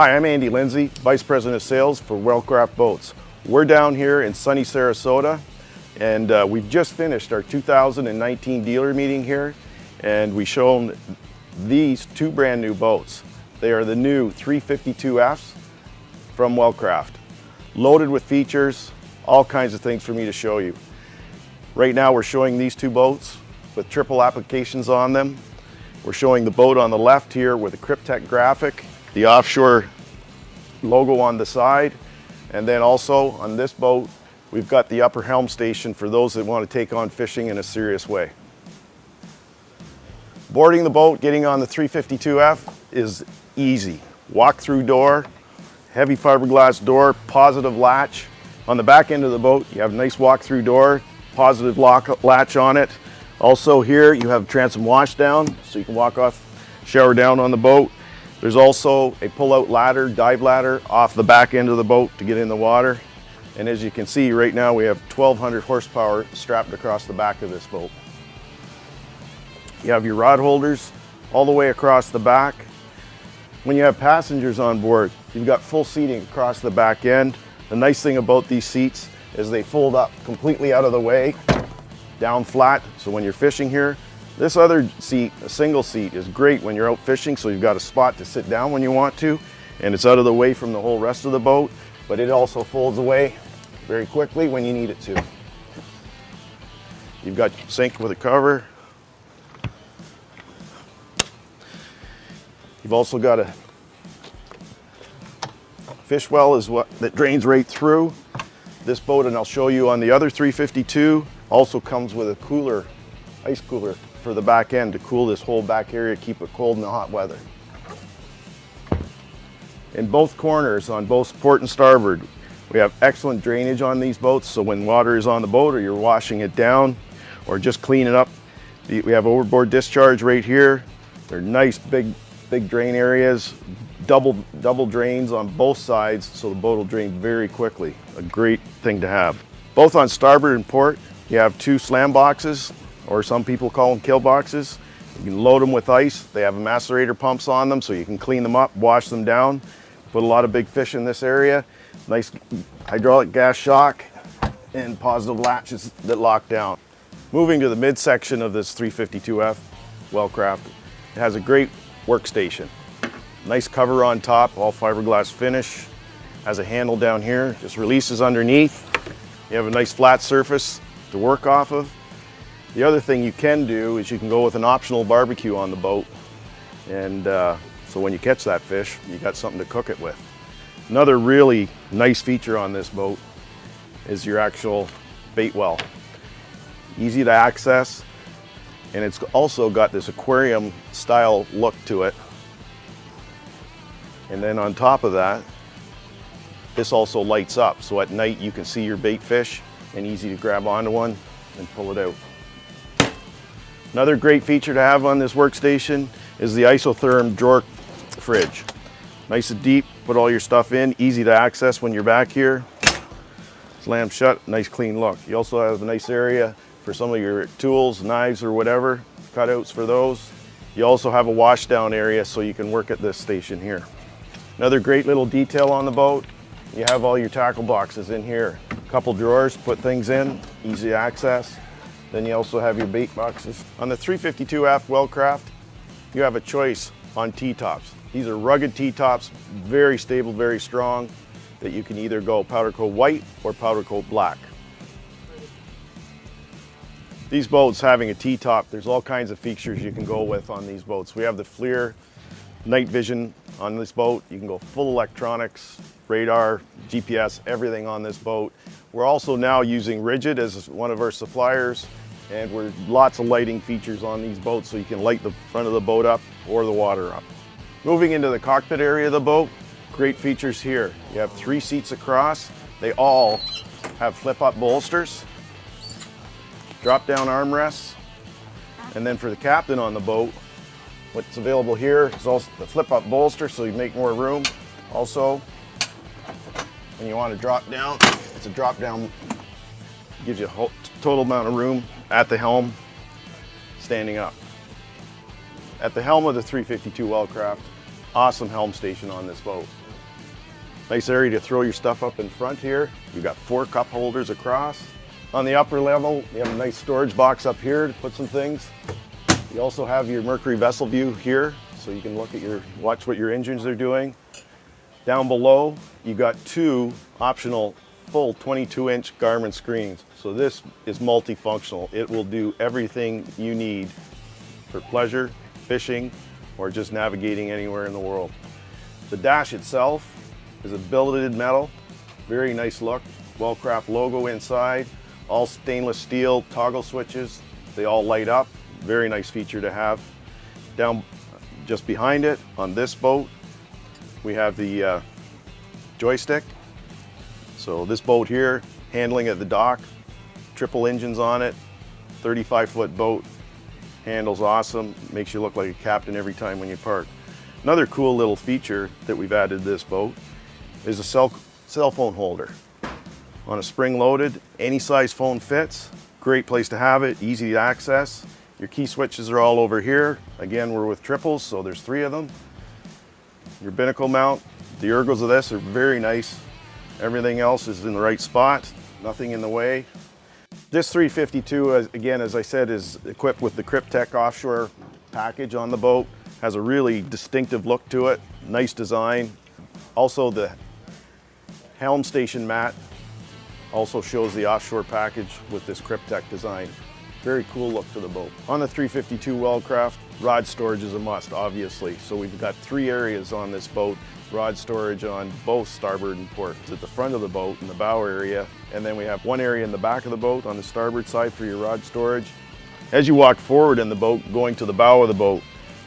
Hi, I'm Andy Lindsay, Vice President of Sales for Wellcraft Boats. We're down here in sunny Sarasota, and we've just finished our 2019 dealer meeting here, and we've shown these two brand new boats. They are the new 352Fs from Wellcraft, loaded with features, all kinds of things for me to show you. Right now we're showing these two boats with triple applications on them. We're showing the boat on the left here with a Cryptek graphic, the offshore logo on the side, and then also on this boat we've got the upper helm station for those that want to take on fishing in a serious way. Boarding the boat, getting on the 352F is easy. Walk through door, heavy fiberglass door, positive latch. On the back end of the boat you have a nice walk through door, positive latch on it. Also here you have transom wash down, so you can walk off, shower down on the boat. There's also a pull-out ladder, dive ladder, off the back end of the boat to get in the water. And as you can see right now, we have 1,200 horsepower strapped across the back of this boat. You have your rod holders all the way across the back. When you have passengers on board, you've got full seating across the back end. The nice thing about these seats is they fold up completely out of the way, down flat, so when you're fishing here, this other seat, a single seat, is great when you're out fishing, so you've got a spot to sit down when you want to, and it's out of the way from the whole rest of the boat, but it also folds away very quickly when you need it to. You've got your sink with a cover. You've also got a fish well that drains right through. This boat, and I'll show you on the other 352, also comes with a cooler, ice cooler for the back end to cool this whole back area, keep it cold in the hot weather. In both corners, on both port and starboard, we have excellent drainage on these boats, so when water is on the boat or you're washing it down or just cleaning up, we have overboard discharge right here. They're nice big drain areas, double drains on both sides, so the boat will drain very quickly. A great thing to have. Both on starboard and port, you have two slam boxes, or some people call them kill boxes. You can load them with ice. They have macerator pumps on them, so you can clean them up, wash them down. Put a lot of big fish in this area. Nice hydraulic gas shock and positive latches that lock down. Moving to the midsection of this 352F Wellcraft, it has a great workstation. Nice cover on top, all fiberglass finish. Has a handle down here, just releases underneath. You have a nice flat surface to work off of. The other thing you can do is you can go with an optional barbecue on the boat, and so when you catch that fish, you got something to cook it with. Another really nice feature on this boat is your actual bait well. Easy to access, and it's also got this aquarium style look to it. And then on top of that, this also lights up, so at night you can see your bait fish and easy to grab onto one and pull it out. Another great feature to have on this workstation is the isotherm drawer fridge. Nice and deep, put all your stuff in, easy to access when you're back here. Slam shut, nice clean look. You also have a nice area for some of your tools, knives or whatever, cutouts for those. You also have a wash down area so you can work at this station here. Another great little detail on the boat, you have all your tackle boxes in here. A couple drawers, put things in, easy access. Then you also have your bait boxes. On the 352F Wellcraft, you have a choice on T-tops. These are rugged T-tops, very stable, very strong, that you can either go powder coat white or powder coat black. These boats having a T-top, there's all kinds of features you can go with on these boats. We have the FLIR night vision on this boat. You can go full electronics, radar, GPS, everything on this boat. We're also now using Rigid as one of our suppliers, and we're lots of lighting features on these boats, so you can light the front of the boat up or the water up. Moving into the cockpit area of the boat, great features here. You have 3 seats across. They all have flip-up bolsters, drop-down armrests, and then for the captain on the boat, what's available here is also the flip-up bolster, so you make more room. Also, when you want to drop down, it's a drop-down, gives you a total amount of room at the helm, standing up. At the helm of the 352 Wellcraft, awesome helm station on this boat. Nice area to throw your stuff up in front here. You've got 4 cup holders across. On the upper level, you have a nice storage box up here to put some things. You also have your Mercury vessel view here, so you can look at watch what your engines are doing. Down below, you got 2 optional full 22-inch Garmin screens. So this is multifunctional. It will do everything you need for pleasure, fishing, or just navigating anywhere in the world. The dash itself is a billeted metal, very nice look. Wellcraft logo inside, all stainless steel toggle switches. They all light up, very nice feature to have. Down just behind it on this boat, we have the joystick. So this boat here, handling at the dock, triple engines on it, 35-foot boat, handles awesome, makes you look like a captain every time when you park. Another cool little feature that we've added to this boat is a cell phone holder. On a spring loaded, any size phone fits. Great place to have it, easy to access. Your key switches are all over here. Again, we're with triples, so there's 3 of them. Your binnacle mount, the ergos of this are very nice. Everything else is in the right spot, nothing in the way. This 352, again, as I said, is equipped with the Cryptek offshore package on the boat. Has a really distinctive look to it, nice design. Also the helm station mat also shows the offshore package with this Cryptek design. Very cool look to the boat. On the 352 Wellcraft, rod storage is a must, obviously. So we've got 3 areas on this boat. Rod storage on both starboard and port. It's at the front of the boat in the bow area, and then we have 1 area in the back of the boat on the starboard side for your rod storage. As you walk forward in the boat, going to the bow of the boat,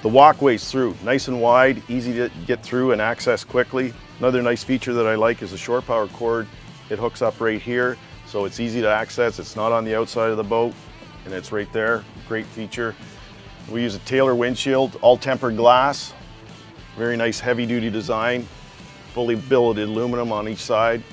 the walkway's through, nice and wide, easy to get through and access quickly. Another nice feature that I like is the shore power cord. It hooks up right here, so it's easy to access. It's not on the outside of the boat, and it's right there. Great feature. We use a Taylor windshield, all tempered glass. Very nice heavy-duty design, fully billeted aluminum on each side.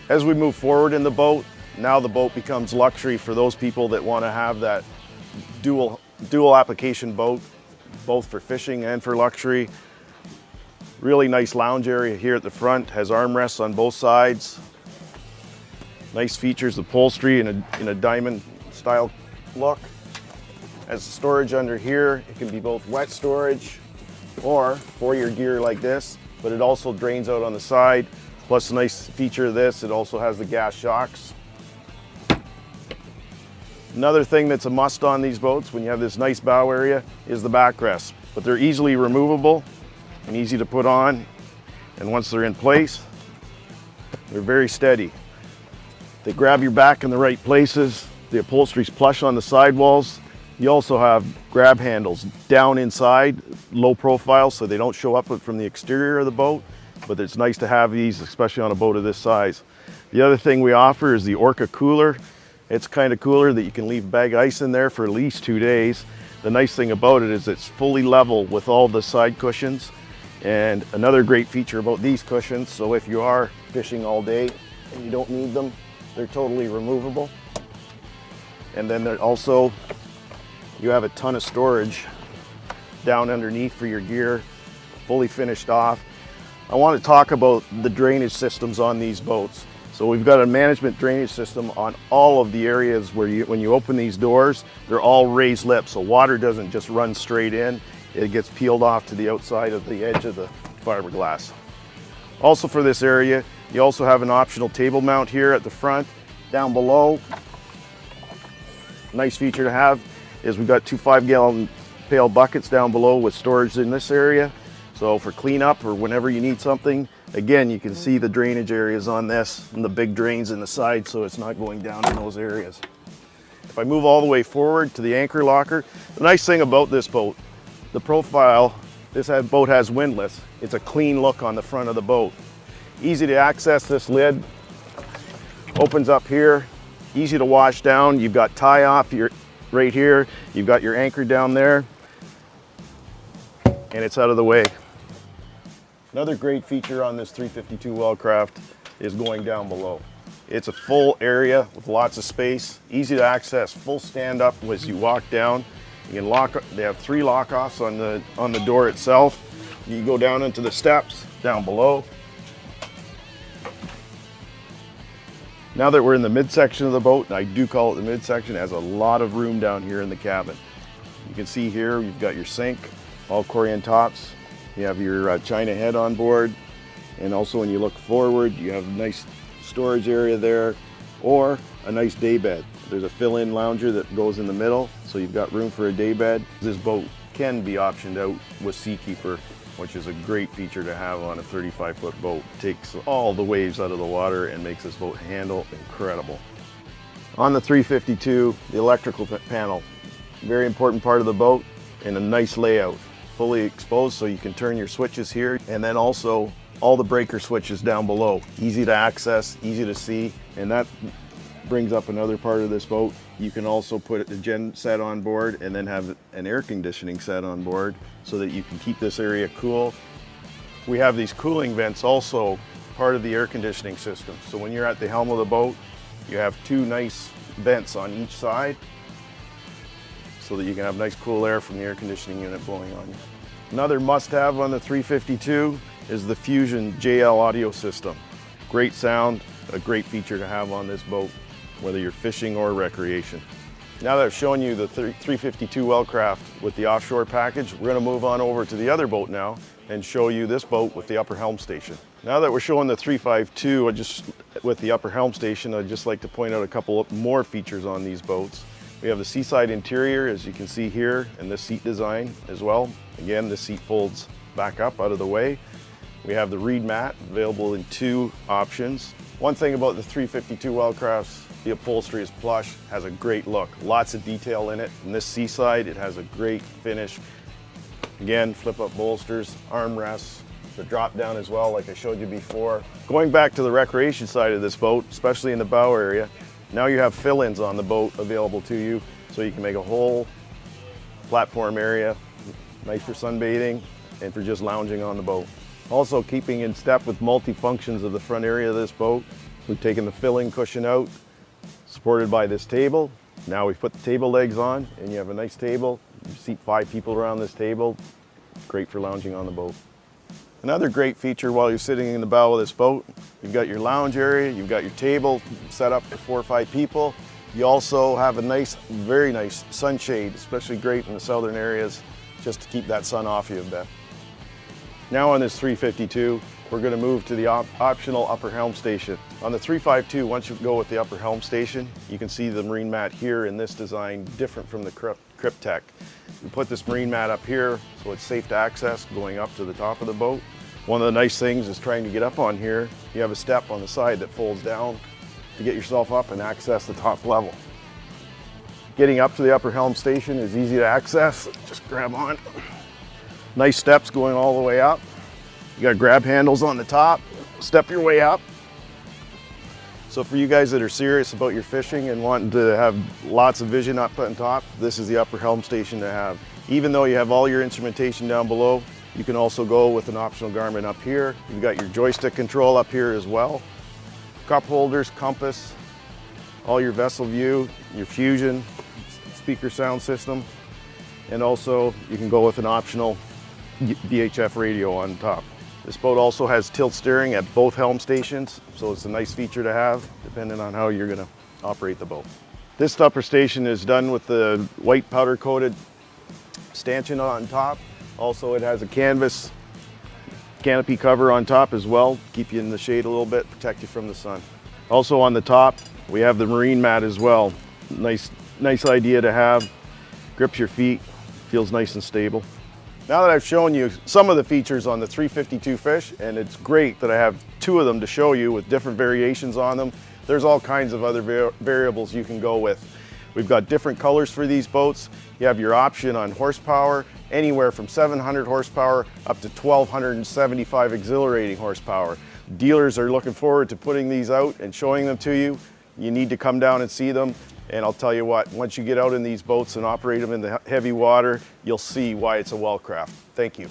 As we move forward in the boat, now the boat becomes luxury for those people that want to have that dual application boat, both for fishing and for luxury. Really nice lounge area here at the front, has armrests on both sides. Nice features, upholstery in a diamond style look. As storage under here, it can be both wet storage or for your gear like this, but it also drains out on the side. Plus, a nice feature of this, it also has the gas shocks. Another thing that's a must on these boats when you have this nice bow area is the backrests, but they're easily removable and easy to put on. And once they're in place, they're very steady. They grab your back in the right places. The upholstery's plush on the sidewalls. You also have grab handles down inside, low profile, so they don't show up from the exterior of the boat, but it's nice to have these, especially on a boat of this size. The other thing we offer is the Orca cooler. It's kind of cooler that you can leave bag ice in there for at least 2 days. The nice thing about it is it's fully level with all the side cushions. And another great feature about these cushions, so if you are fishing all day and you don't need them, they're totally removable. And then they're also, you have a ton of storage down underneath for your gear, fully finished off. I want to talk about the drainage systems on these boats. So we've got a management drainage system on all of the areas where when you open these doors, they're all raised lips, so water doesn't just run straight in. It gets peeled off to the outside of the edge of the fiberglass. Also for this area, you also have an optional table mount here at the front. Down below, nice feature to have is we've got 2 5-gallon pail buckets down below with storage in this area. So for cleanup or whenever you need something, again, you can see the drainage areas on this and the big drains in the side, so it's not going down in those areas. If I move all the way forward to the anchor locker, the nice thing about this boat, the profile, this boat has windlass. It's a clean look on the front of the boat. Easy to access. This lid opens up here, easy to wash down. You've got tie off right here. You've got your anchor down there, and it's out of the way. Another great feature on this 352 Wellcraft is going down below. It's a full area with lots of space, easy to access, full stand up as you walk down. You can lock. They have 3 lock-offs on the door itself. You go down into the steps down below. Now that we're in the midsection of the boat, and I do call it the midsection, it has a lot of room down here in the cabin. You can see here, you've got your sink, all Corian tops. You have your China head on board. And also when you look forward, you have a nice storage area there, or a nice day bed. There's a fill-in lounger that goes in the middle, so you've got room for a day bed. This boat can be optioned out with Seakeeper, which is a great feature to have on a 35-foot boat. It takes all the waves out of the water and makes this boat handle incredible. On the 352, the electrical panel, very important part of the boat, and a nice layout. Fully exposed, so you can turn your switches here, and then also all the breaker switches down below. Easy to access, easy to see, and that brings up another part of this boat. You can also put a gen set on board and then have an air conditioning set on board so that you can keep this area cool. We have these cooling vents also part of the air conditioning system. So when you're at the helm of the boat, you have two nice vents on each side so that you can have nice cool air from the air conditioning unit blowing on you. Another must-have on the 352 is the Fusion JL audio system. Great sound, a great feature to have on this boat, whether you're fishing or recreation. Now that I've shown you the 352 Wellcraft with the offshore package, we're going to move on over to the other boat now and show you this boat with the upper helm station. Now that we're showing the 352 with the upper helm station, I'd just like to point out a couple of more features on these boats. We have the seaside interior, as you can see here, and the seat design as well. Again, the seat folds back up out of the way. We have the reed mat available in two options. One thing about the 352 Wellcrafts, the upholstery is plush, has a great look. Lots of detail in it. And this seaside, it has a great finish. Again, flip up bolsters, armrests, the drop down as well, like I showed you before. Going back to the recreation side of this boat, especially in the bow area, now you have fill-ins on the boat available to you, so you can make a whole platform area, nice for sunbathing and for just lounging on the boat. Also keeping in step with multi-functions of the front area of this boat, we've taken the fill-in cushion out, supported by this table. Now we've put the table legs on and you have a nice table. You seat 5 people around this table, great for lounging on the boat. Another great feature while you're sitting in the bow of this boat, you've got your lounge area, you've got your table set up for 4 or 5 people. You also have a nice, very nice sunshade, especially great in the southern areas, just to keep that sun off you a bit. Now on this 352, we're going to move to the optional upper helm station. On the 352, once you go with the upper helm station, you can see the marine mat here in this design, different from the Cryptech. We put this marine mat up here so it's safe to access going up to the top of the boat. One of the nice things is trying to get up on here, you have a step on the side that folds down to get yourself up and access the top level. Getting up to the upper helm station is easy to access. Just grab on. Nice steps going all the way up. You got grab handles on the top, step your way up. So for you guys that are serious about your fishing and wanting to have lots of vision up on top, this is the upper helm station to have. Even though you have all your instrumentation down below, you can also go with an optional Garmin up here. You've got your joystick control up here as well. Cup holders, compass, all your vessel view, your Fusion speaker sound system, and also you can go with an optional VHF radio on top. This boat also has tilt steering at both helm stations, so it's a nice feature to have depending on how you're going to operate the boat. This upper station is done with the white powder coated stanchion on top. Also it has a canvas canopy cover on top as well, keep you in the shade a little bit, protect you from the sun. Also on the top we have the marine mat as well. Nice idea to have, grips your feet, feels nice and stable. Now that I've shown you some of the features on the 352 fish, and it's great that I have 2 of them to show you with different variations on them, there's all kinds of other variables you can go with. We've got different colors for these boats. You have your option on horsepower, anywhere from 700 horsepower up to 1275 exhilarating horsepower. Dealers are looking forward to putting these out and showing them to you. You need to come down and see them. And I'll tell you what, once you get out in these boats and operate them in the heavy water, you'll see why it's a Wellcraft. Thank you.